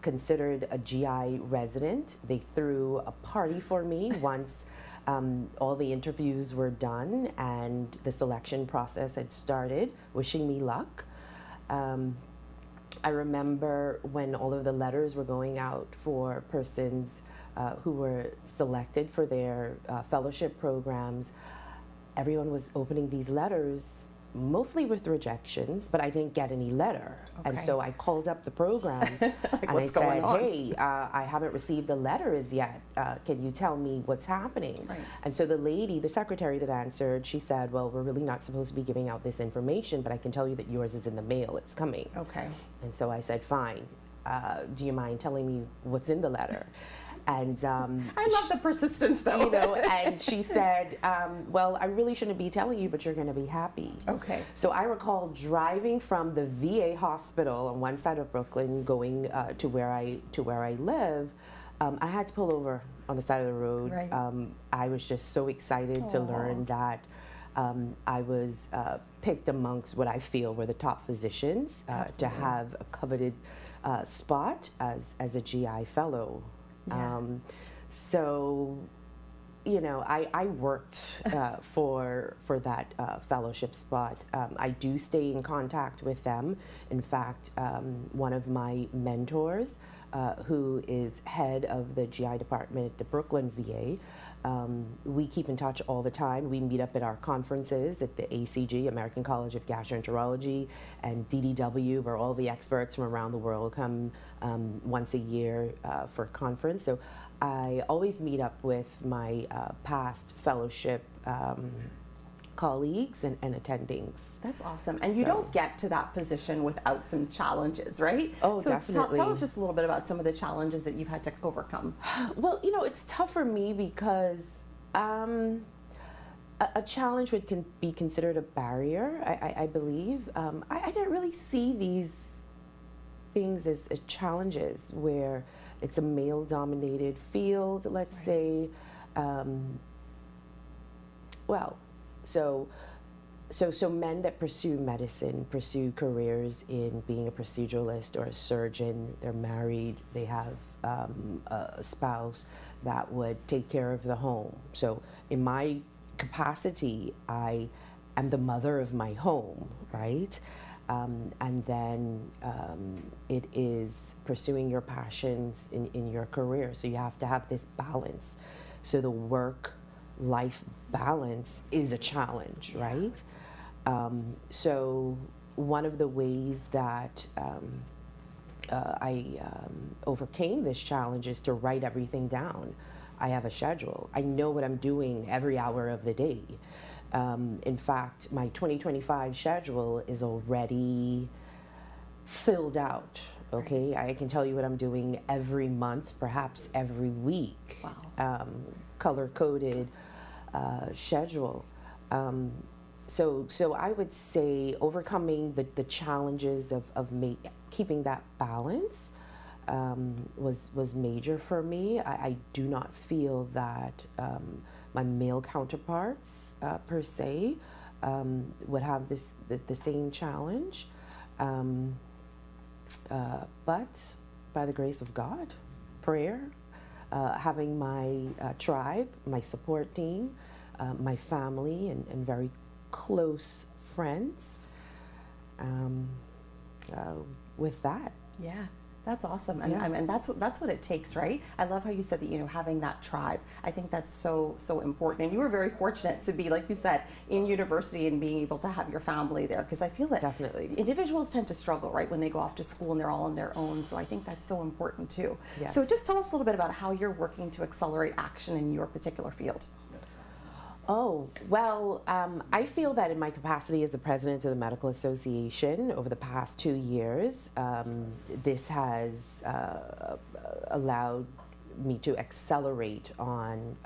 considered a GI resident. They threw a party for me once all the interviews were done and the selection process had started, wishing me luck. I remember when all of the letters were going out for persons who were selected for their fellowship programs. Everyone was opening these letters mostly with rejections, but I didn't get any letter. And Okay. so I called up the program and I what's going said, on? hey, I haven't received the letter as yet. Can you tell me what's happening? Right. And so the lady, the secretary that answered, she said, well, we're really not supposed to be giving out this information, but I can tell you that yours is in the mail. It's coming. Okay. And so I said, fine. Do you mind telling me what's in the letter? And I love the persistence, though. you know, and she said, well, I really shouldn't be telling you, but you're going to be happy. Okay. So I recall driving from the VA hospital on one side of Brooklyn, going to where I live. I had to pull over on the side of the road. Right. I was just so excited to learn that I was picked amongst what I feel were the top physicians to Absolutely. have a coveted spot as a GI fellow. Yeah. So, you know, I worked for that fellowship spot. I do stay in contact with them. In fact, one of my mentors, who is head of the GI department at the Brooklyn VA, we keep in touch all the time. We meet up at our conferences at the ACG, American College of Gastroenterology, and DDW, where all the experts from around the world come once a year for a conference. So I always meet up with my past fellowship colleagues and attendings. That's awesome. And you So- don't get to that position without some challenges, right? Oh, so definitely. Tell us just a little bit about some of the challenges that you've had to overcome. Well, you know, it's tough for me because a challenge would be considered a barrier, I believe. I didn't really see these things as challenges where it's a male-dominated field, let's say. Well, so men that pursue medicine, pursue careers in being a proceduralist or a surgeon, they're married, they have a spouse that would take care of the home. So in my capacity, I am the mother of my home, right? And then it is pursuing your passions in your career. So you have to have this balance. So the work-life balance is a challenge, right? So one of the ways that I overcame this challenge is to write everything down. I have a schedule. I know what I'm doing every hour of the day. In fact, my 2025 schedule is already filled out. Okay, I can tell you what I'm doing every month, perhaps every week. Wow. Color-coded schedule. So I would say overcoming the challenges of keeping that balance was major for me. I do not feel that my male counterparts per se would have the same challenge, but by the grace of God, prayer, having my tribe, my support team, my family, and very close friends. With that, Yeah, that's awesome, and Yeah. I mean that's what it takes, right? I love how you said that, having that tribe. I think that's so important, and you were very fortunate to be, like you said, in university and being able to have your family there, because I feel that Definitely. individuals tend to struggle, right, when they go off to school and they're all on their own. So I think that's so important too. Yes. So just tell us a little bit about how you're working to accelerate action in your particular field. Oh, well, I feel that in my capacity as the president of the Medical Association over the past 2 years, this has allowed me to accelerate on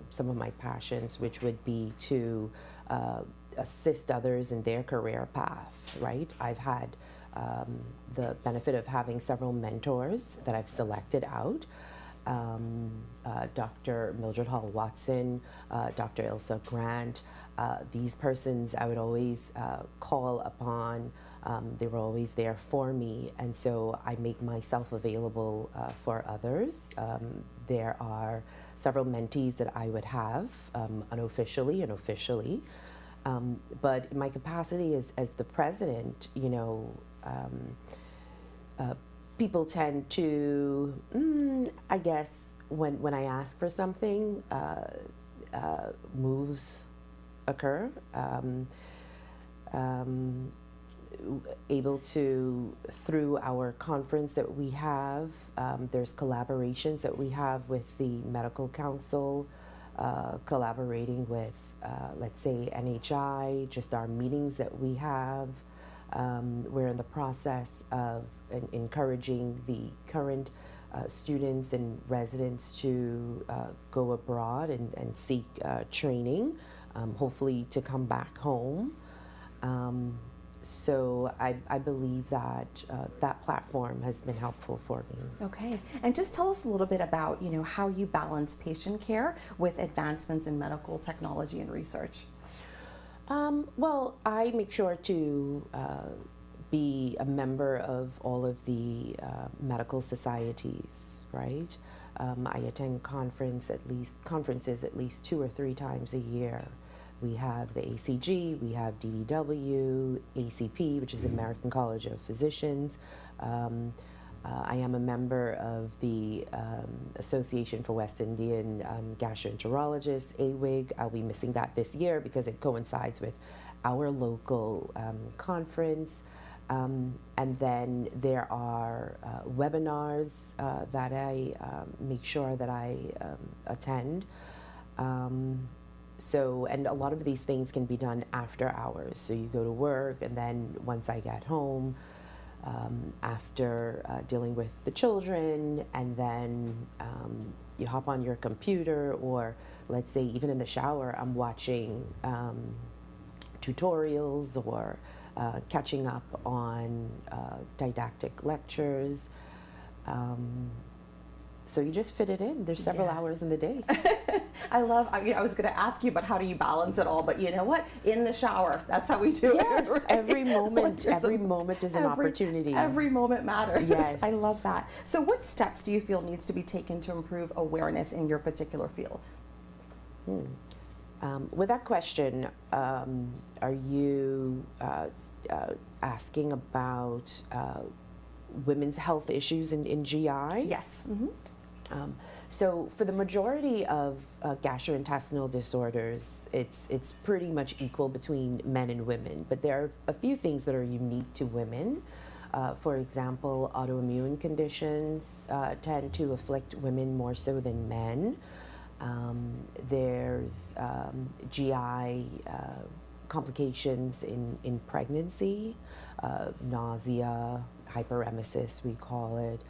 some of my passions, which would be to assist others in their career path, right? I've had the benefit of having several mentors that I've selected out. Dr. Mildred Hall Watson, Dr. Ilsa Grant. These persons I would always call upon. They were always there for me, and so I make myself available for others. There are several mentees that I would have unofficially and officially. But in my capacity as the president, people tend to, I guess, when I ask for something, moves occur. Able to, through our conference that we have, there's collaborations that we have with the Medical Council, collaborating with, let's say, NHI, just our meetings that we have. We're in the process of encouraging the current students and residents to go abroad and seek training, hopefully to come back home. So I believe that that platform has been helpful for me. Okay, and just tell us a little bit about, you know, how you balance patient care with advancements in medical technology and research. Well, I make sure to be a member of all of the medical societies, right? I attend conferences at least 2 or 3 times a year. We have the ACG, we have DDW, ACP, which is American College of Physicians. I am a member of the Association for West Indian Gastroenterologists, AWIG. I'll be missing that this year because it coincides with our local conference. And then there are webinars that I make sure that I attend. And a lot of these things can be done after hours. So you go to work, and then once I get home, after dealing with the children, and then you hop on your computer, or let's say even in the shower, I'm watching tutorials or catching up on didactic lectures. So you just fit it in. There's several hours in the day. I was going to ask you about how do you balance it all, but you know what? In the shower, that's how we do it. Yes, right? every moment is an opportunity. Every moment matters. Yes. I love that. So what steps do you feel needs to be taken to improve awareness in your particular field? With that question, are you asking about women's health issues in GI? Yes. So for the majority of gastrointestinal disorders, it's pretty much equal between men and women, but there are a few things that are unique to women. For example, autoimmune conditions tend to afflict women more so than men. There's GI complications in pregnancy, nausea, hyperemesis, we call it,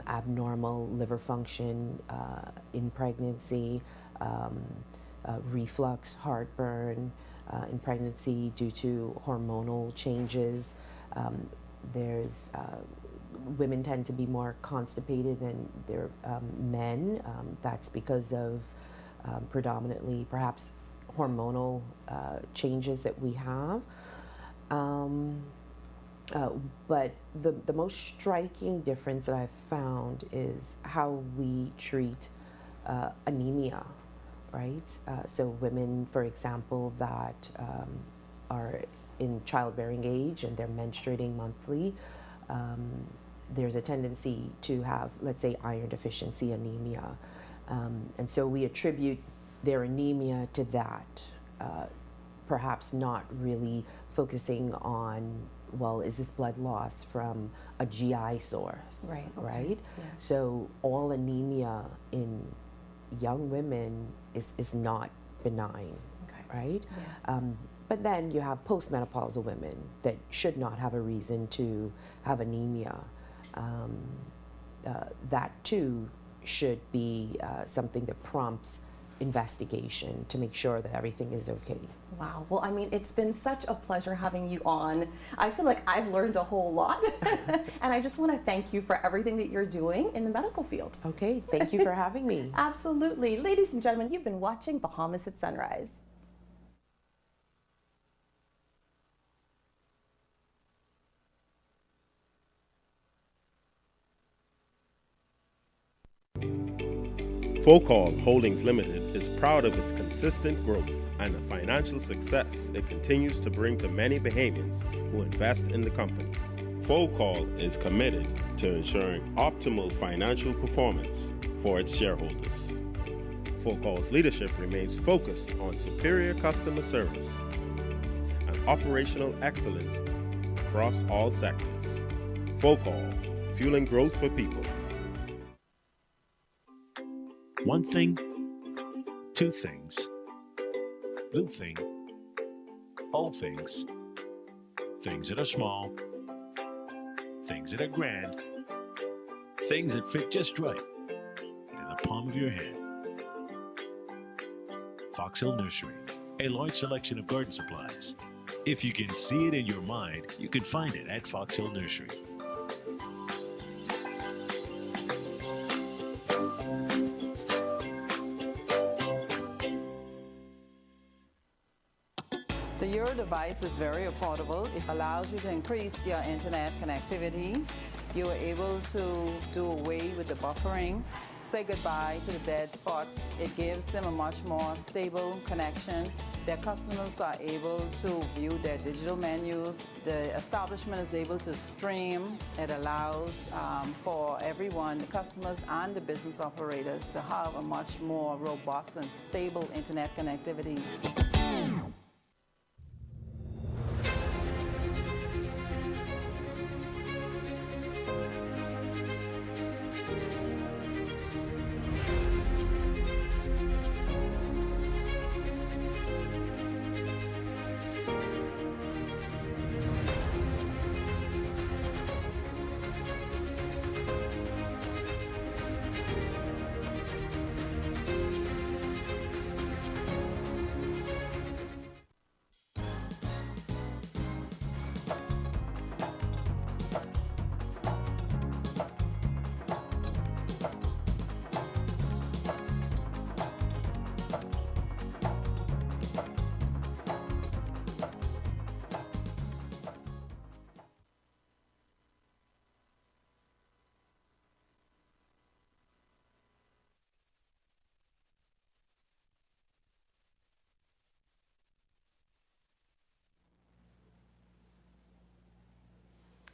abnormal liver function in pregnancy, reflux, heartburn in pregnancy due to hormonal changes. There's women tend to be more constipated than their men. That's because of predominantly perhaps hormonal changes that we have. But the most striking difference that I've found is how we treat anemia, right? So women, for example, that are in childbearing age and they're menstruating monthly, there's a tendency to have, let's say, iron deficiency anemia. And so we attribute their anemia to that, perhaps not really focusing on, well, is this blood loss from a GI source, Right, okay. right? Yeah. So all anemia in young women is not benign, right? But then you have postmenopausal women that should not have a reason to have anemia. That too should be something that prompts investigation to make sure that everything is okay. Wow. Well, I mean, it's been such a pleasure having you on. I feel like I've learned a whole lot. And I just want to thank you for everything that you're doing in the medical field. Okay. Thank you for having me. Absolutely. Ladies and gentlemen, you've been watching Bahamas at Sunrise. Focal Holdings Limited is proud of its consistent growth and the financial success it continues to bring to many Bahamians who invest in the company. Call is committed to ensuring optimal financial performance for its shareholders. Call's leadership remains focused on superior customer service and operational excellence across all sectors. Call, fueling growth for people. One thing, two things. Blue thing, all things. Things that are small, things that are grand, things that fit just right in the palm of your hand. Fox Hill Nursery, a large selection of garden supplies. If you can see it in your mind, you can find it at Fox Hill Nursery. The Euro device is very affordable. It allows you to increase your internet connectivity. You are able to do away with the buffering, say goodbye to the dead spots. It gives them a much more stable connection. Their customers are able to view their digital menus. The establishment is able to stream. It allows for everyone, the customers and the business operators, to have a much more robust and stable internet connectivity.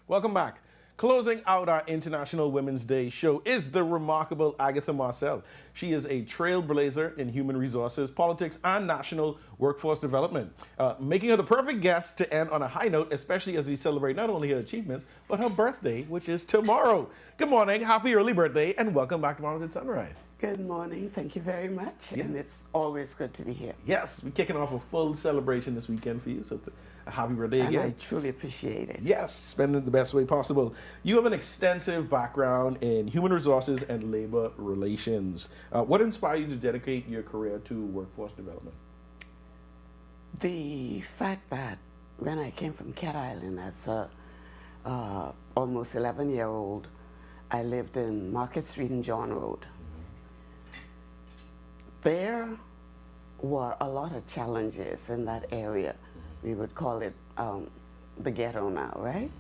Welcome back. Closing out our International Women's Day show is the remarkable Agatha Marcel. She is a trailblazer in human resources, politics, and national workforce development, making her the perfect guest to end on a high note, especially as we celebrate not only her achievements, but her birthday, which is tomorrow. Good morning, happy early birthday, and welcome back to Bahamas at Sunrise. Good morning. Thank you very much. Yeah. And it's always good to be here. Yes, we're kicking off a full celebration this weekend for you, so a happy birthday again. And I truly appreciate it. Yes, spend it the best way possible. You have an extensive background in human resources and labor relations. What inspired you to dedicate your career to workforce development? The fact that when I came from Cat Island as a almost 11-year-old, I lived in Market Street and John Road. There were a lot of challenges in that area. We would call it the ghetto now, right?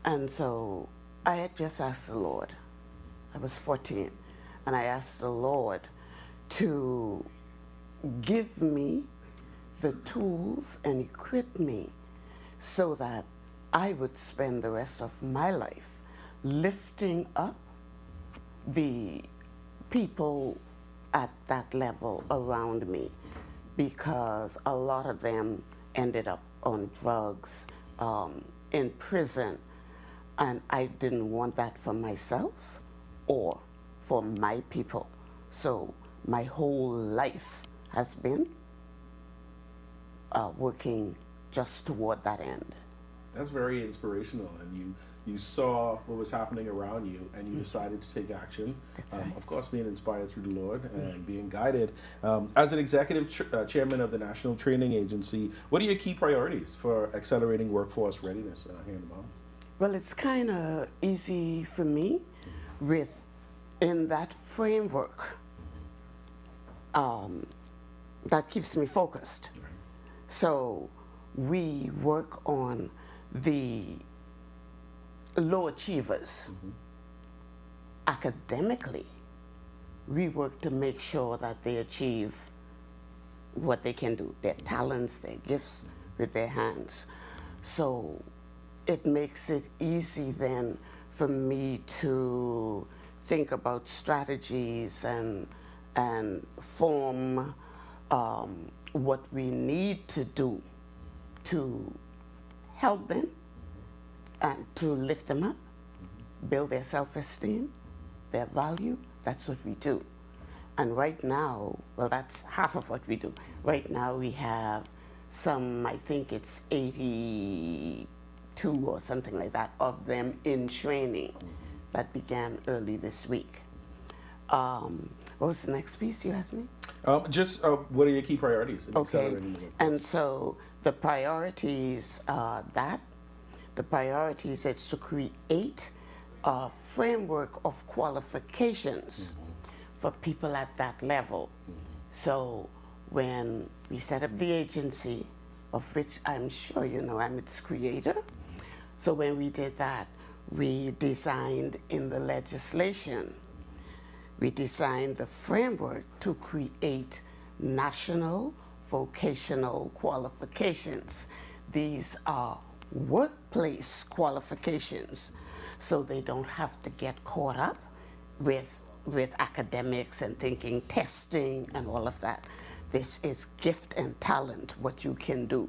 And so I had just asked the Lord. I was 14, and I asked the Lord to give me the tools and equip me so that I would spend the rest of my life lifting up the people at that level around me, because a lot of them ended up on drugs, in prison, and I didn't want that for myself or for my people. So my whole life has been working just toward that end. That's very inspirational, and you saw what was happening around you, and you decided to take action. Right. Of course, being inspired through the Lord and being guided. As an executive chairman of the National Training Agency, what are your key priorities for accelerating workforce readiness here in the Bahamas? Well, it's kind of easy for me in that framework that keeps me focused. Right. So we work on the low achievers. Academically, we work to make sure that they achieve what they can do, their talents, their gifts with their hands. So it makes it easy then for me to think about strategies and form what we need to do to help them and to lift them up, build their self-esteem, their value. That's what we do. And right now, well, that's half of what we do. Right now we have some, I think it's 82 or something like that, of them in training that began early this week. What was the next piece you asked me? What are your key priorities? In Okay, accelerating the workforce? and so the priorities are that. The priorities is to create a framework of qualifications for people at that level. So when we set up the agency, of which I'm sure you know I'm its creator, so when we did that, we designed in the legislation, we designed the framework to create national vocational qualifications. These are workplace qualifications, so they don't have to get caught up with academics and thinking testing and all of that. This is gift and talent, what you can do.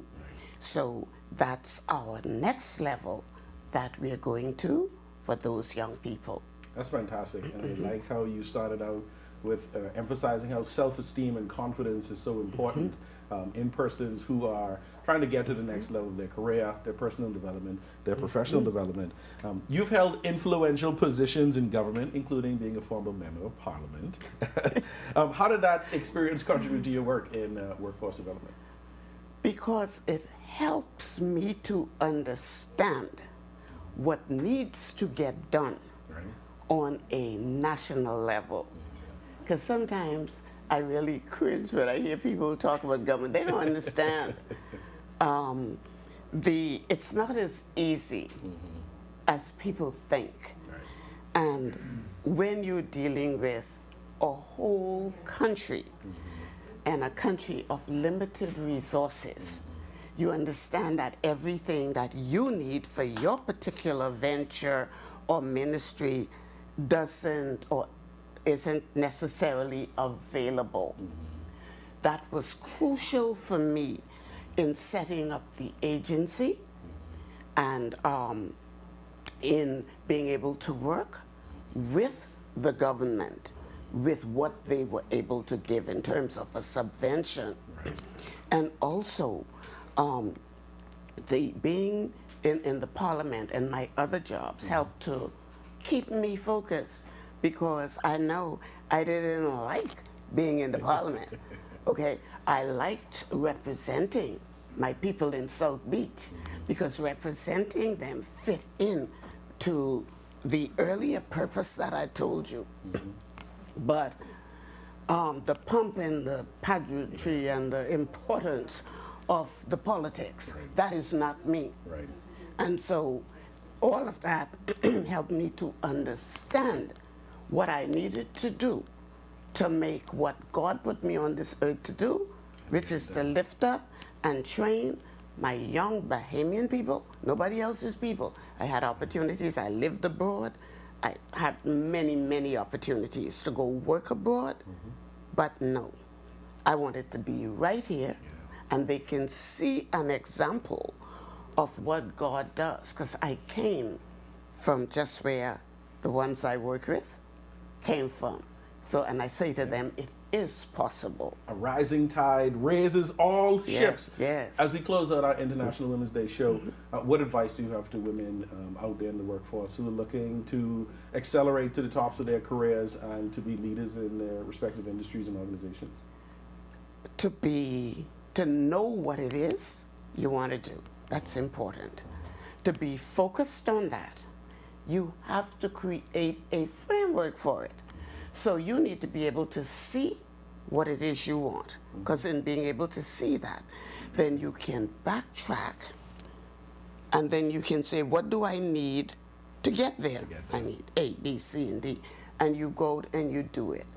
So that's our next level that we're going to for those young people. That's fantastic. And I like how you started out with emphasizing how self-esteem and confidence is so important in persons who are trying to get to the next level of their career, their personal development, their professional development. You've held influential positions in government, including being a former member of parliament. How did that experience contribute to your work in workforce development? Because it helps me to understand what needs to get done on a national level. Because sometimes I really cringe when I hear people talk about government. They don't understand. It's not as easy as people think. And when you're dealing with a whole country and a country of limited resources, you understand that everything that you need for your particular venture or ministry doesn't or isn't necessarily available. That was crucial for me in setting up the agency and in being able to work with the government with what they were able to give in terms of a subvention. And also being in the parliament and my other jobs helped to keep me focused, because I know I didn't like being in the parliament. Okay, I liked representing my people in South Beach because representing them fit in to the earlier purpose that I told you. But the pump and the pageantry and the importance of the politics, that is not me. And so all of that helped me to understand what I needed to do to make what God put me on this earth to do, which is to lift up and train my young Bahamian people, nobody else's people. I had opportunities, I lived abroad, I had many, many opportunities to go work abroad, but no, I wanted to be right here and they can see an example of what God does, because I came from just where the ones I work with came from. So, and I say to them, it is possible. A rising tide raises all ships. Yes. As we close out our International Women's Day show, what advice do you have to women out there in the workforce who are looking to accelerate to the tops of their careers and to be leaders in their respective industries and organizations? To know what it is you want to do. That's important. To be focused on that, you have to create a framework for it. So you need to be able to see what it is you want. Because in being able to see that, then you can backtrack and then you can say, what do I need to get there? I need A, B, C, and D. And you go and you do it.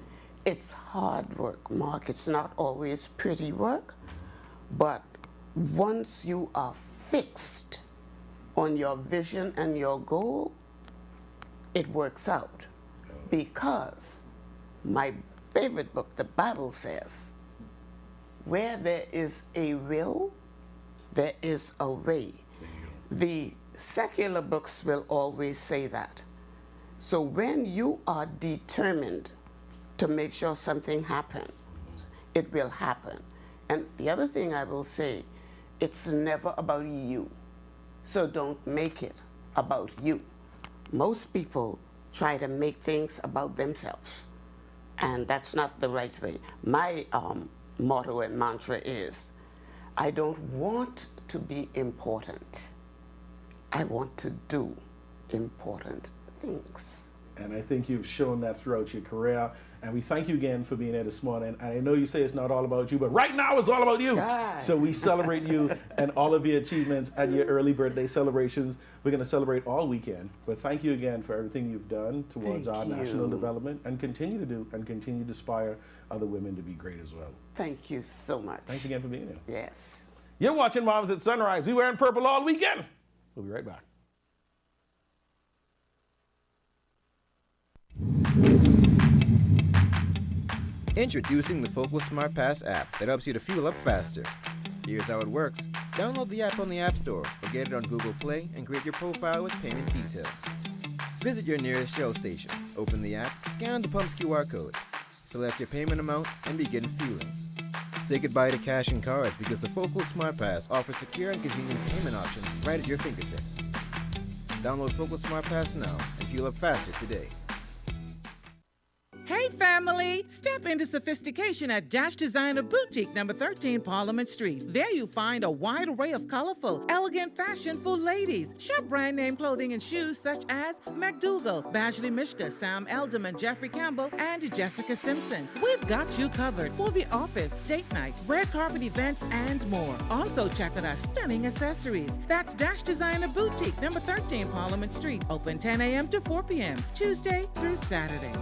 It's hard work, Mark. It's not always pretty work. But once you are fixed on your vision and your goal, it works out. Because my favorite book, the Bible says, where there is a will, there is a way. The secular books will always say that. So when you are determined to make sure something happens, it will happen. And the other thing I will say, it's never about you. So don't make it about you. Most people try to make things about themselves, and that's not the right way. My motto and mantra is, I don't want to be important. I want to do important things. And I think you've shown that throughout your career. And we thank you again for being here this morning. And I know you say it's not all about you, but right now it's all about you. God. So we celebrate you and all of your achievements and your early birthday celebrations. We're going to celebrate all weekend. But thank you again for everything you've done towards our national development, and continue to do and continue to inspire other women to be great as well. Thank you so much. Thanks again for being here. Yes. You're watching Moms at Sunrise. We wearing purple all weekend. We'll be right back. Introducing the Focal Smart Pass app that helps you to fuel up faster. Here's how it works. Download the app on the App Store or get it on Google Play and create your profile with payment details. Visit your nearest Shell station, open the app, scan the pump's QR code, select your payment amount, and begin fueling. Say goodbye to cash and cards because the Focal Smart Pass offers secure and convenient payment options right at your fingertips. Download Focal Smart Pass now and fuel up faster today. Hey family, step into sophistication at Dash Designer Boutique, number 13 Parliament Street. There you find a wide array of colorful, elegant fashion for ladies. Shop brand name clothing and shoes such as McDougall, Bashley Mishka, Sam Elderman, Jeffrey Campbell, and Jessica Simpson. We've got you covered for the office, date night, red carpet events, and more. Also check out our stunning accessories. That's Dash Designer Boutique, number 13 Parliament Street. Open 10 a.m. to 4 p.m., Tuesday through Saturday.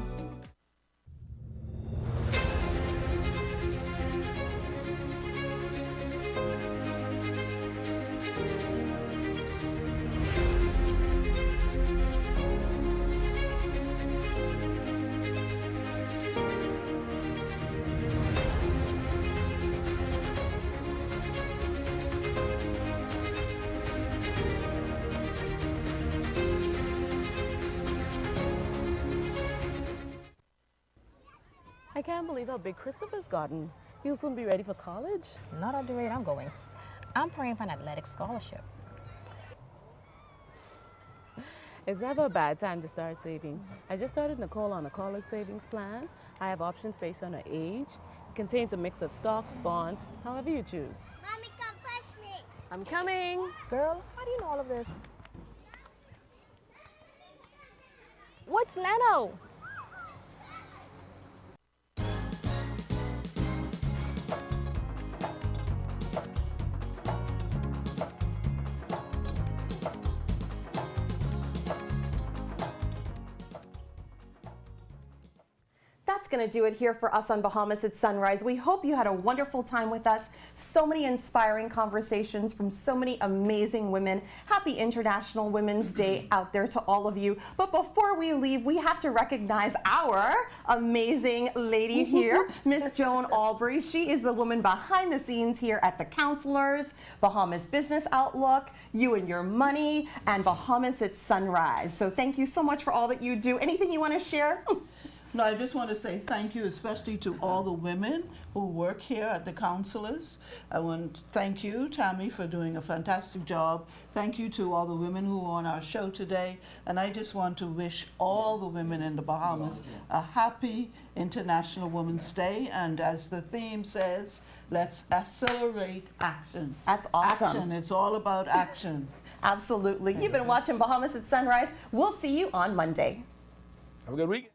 I can't believe how big Christopher's gotten. He'll soon be ready for college. Not at the rate I'm going. I'm praying for an athletic scholarship. It's never a bad time to start saving. I just started Nicole on a college savings plan. I have options based on her age. It contains a mix of stocks, bonds, however you choose. Mommy, come push me. I'm coming. Girl, how do you know all of this? What's Nano? That's going to do it here for us on Bahamas at Sunrise. We hope you had a wonderful time with us. So many inspiring conversations from so many amazing women. Happy International Women's Day out there to all of you. But before we leave, we have to recognize our amazing lady here, Miss Joan Albury. She is the woman behind the scenes here at the Counselors, Bahamas Business Outlook, You and Your Money, and Bahamas at Sunrise. So thank you so much for all that you do. Anything you want to share? No, I just want to say thank you, especially to all the women who work here at the Counselors. I want to thank you, Tammy, for doing a fantastic job. Thank you to all the women who are on our show today. And I just want to wish all the women in the Bahamas a happy International Women's Day. And as the theme says, let's accelerate action. That's awesome. Action. It's all about action. Absolutely. You've been watching Bahamas at Sunrise. We'll see you on Monday. Have a good week.